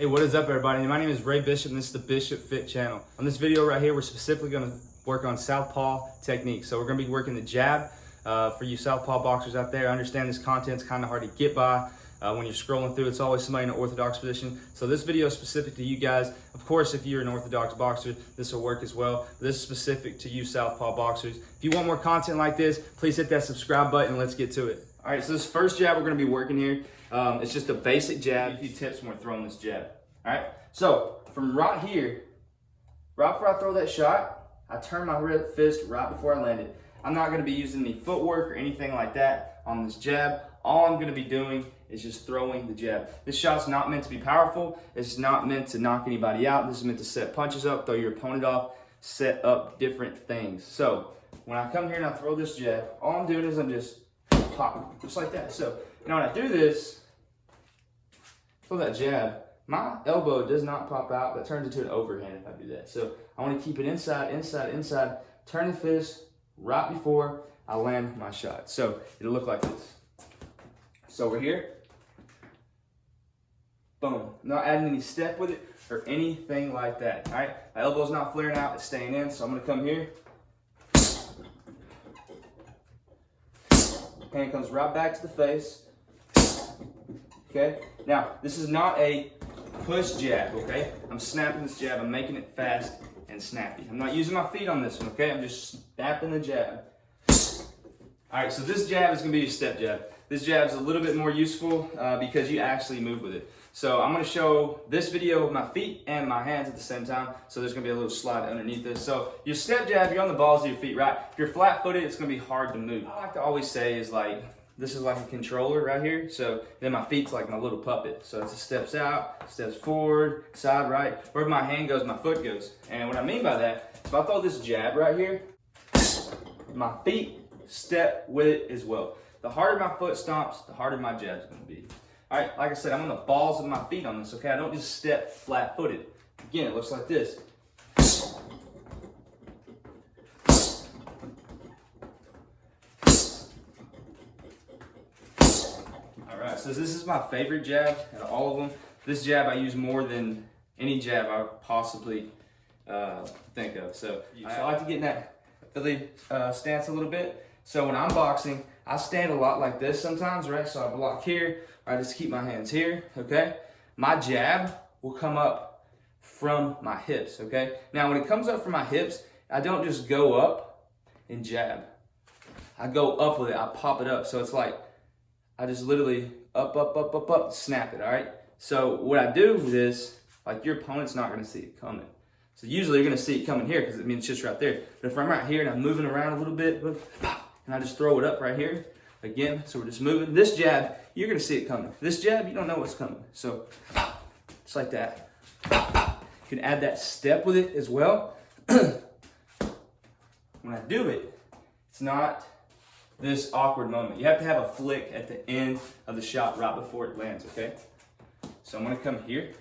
Hey, what is up everybody? My name is Ray Bishop and this is the Bishop Fit channel. On this video right here, we're specifically going to work on southpaw technique. So we're going to be working the jab. For you southpaw boxers out there, I understand this content's kind of hard to get by. When you're scrolling through, it's always somebody in an orthodox position. So this video is specific to you guys. Of course, if you're an orthodox boxer, this will work as well. This is specific to you southpaw boxers. If you want more content like this, please hit that subscribe button and let's get to it. All right, so this first jab we're going to be working here, it's just a basic jab. A few tips when we're throwing this jab. All right, so from right here, right before I throw that shot, I turn my fist right before I land it. I'm not going to be using any footwork or anything like that on this jab. All I'm going to be doing is just throwing the jab. This shot's not meant to be powerful. It's not meant to knock anybody out. This is meant to set punches up, throw your opponent off, set up different things. So when I come here and I throw this jab, all I'm doing is I'm just pop, just like that. So now when I do this, throw that jab, my elbow does not pop out. That turns into an overhand if I do that. So I want to keep it inside, inside, inside, turn the fist right before I land my shot. So it'll look like this. So we're here. Boom. Not adding any step with it or anything like that. All right. My elbow's not flaring out. It's staying in. So I'm going to come here. Hand comes right back to the face. Okay. Now, this is not a push jab, okay? I'm snapping this jab. I'm making it fast and snappy. I'm not using my feet on this one, okay? I'm just snapping the jab. All right, so this jab is going to be a step jab. This jab is a little bit more useful because you actually move with it. So I'm going to show this video with my feet and my hands at the same time. So there's going to be a little slide underneath this. So your step jab, you're on the balls of your feet, right? If you're flat-footed, it's going to be hard to move. I like to always say is like, this is like a controller right here. So then my feet's like my little puppet. So it's steps out, steps forward, side, right. Wherever my hand goes, my foot goes. And what I mean by that, if I throw this jab right here, my feet step with it as well. The harder my foot stomps, the harder my jab's gonna be. All right, like I said, I'm on the balls of my feet on this, okay? I don't just step flat-footed. Again, it looks like this. So this is my favorite jab out of all of them. This jab I use more than any jab I possibly think of. So I like to get in that Philly stance a little bit. So when I'm boxing, I stand a lot like this sometimes, right? So I block here, or I just keep my hands here, okay? My jab will come up from my hips, okay? Now when it comes up from my hips, I don't just go up and jab. I go up with it, I pop it up. So it's like, I just literally up, up, up, up, up, snap it, all right? So what I do with this, like your opponent's not gonna see it coming. So usually you're gonna see it coming here because it means it's just right there. But if I'm right here and I'm moving around a little bit, and I just throw it up right here, again, so we're just moving. This jab, you're gonna see it coming. This jab, you don't know what's coming. So just like that. You can add that step with it as well. When I do it, it's not this awkward moment. You have to have a flick at the end of the shot right before it lands, okay? So I'm gonna come here,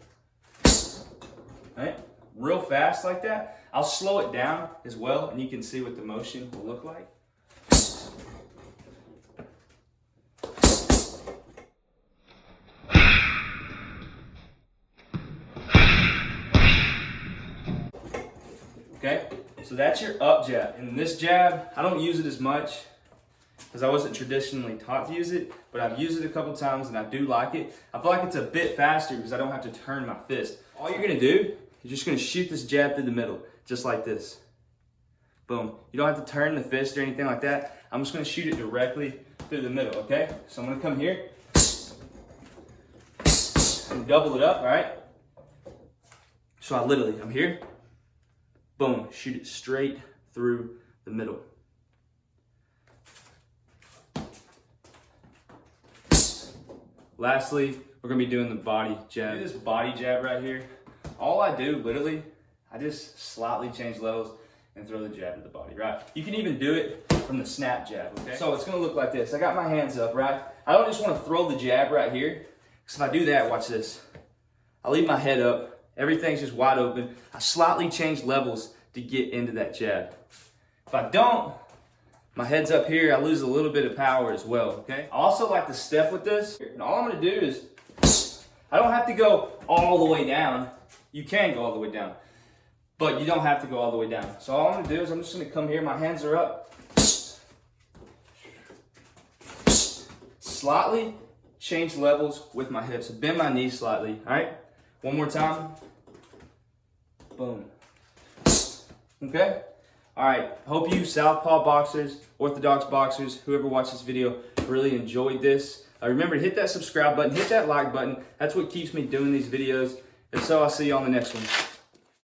right? Real fast like that. I'll slow it down as well, and you can see what the motion will look like. Okay, so that's your up jab. And this jab, I don't use it as much because I wasn't traditionally taught to use it, but I've used it a couple times and I do like it. I feel like it's a bit faster because I don't have to turn my fist. All you're gonna do, you're just gonna shoot this jab through the middle, just like this. Boom. You don't have to turn the fist or anything like that. I'm just gonna shoot it directly through the middle, okay? So I'm gonna come here and double it up, all right? So I'm here, boom, shoot it straight through the middle. Lastly, we're gonna be doing the body jab. This body jab right here, all I do, literally, I just slightly change levels and throw the jab to the body, right? You can even do it from the snap jab, okay? So it's gonna look like this. I got my hands up, right? I don't just wanna throw the jab right here, because if I do that, watch this. I leave my head up, everything's just wide open. I slightly change levels to get into that jab. If I don't, my head's up here, I lose a little bit of power as well, okay? I also like to step with this, and all I'm gonna do is I don't have to go all the way down. You can go all the way down, but you don't have to go all the way down. So all I'm gonna do is I'm just gonna come here, my hands are up. Slightly change levels with my hips. Bend my knees slightly, all right? One more time. Boom. Okay? All right, hope you Southpaw boxers, Orthodox boxers, whoever watched this video really enjoyed this. Remember to hit that subscribe button, hit that like button. That's what keeps me doing these videos. And so I'll see you on the next one.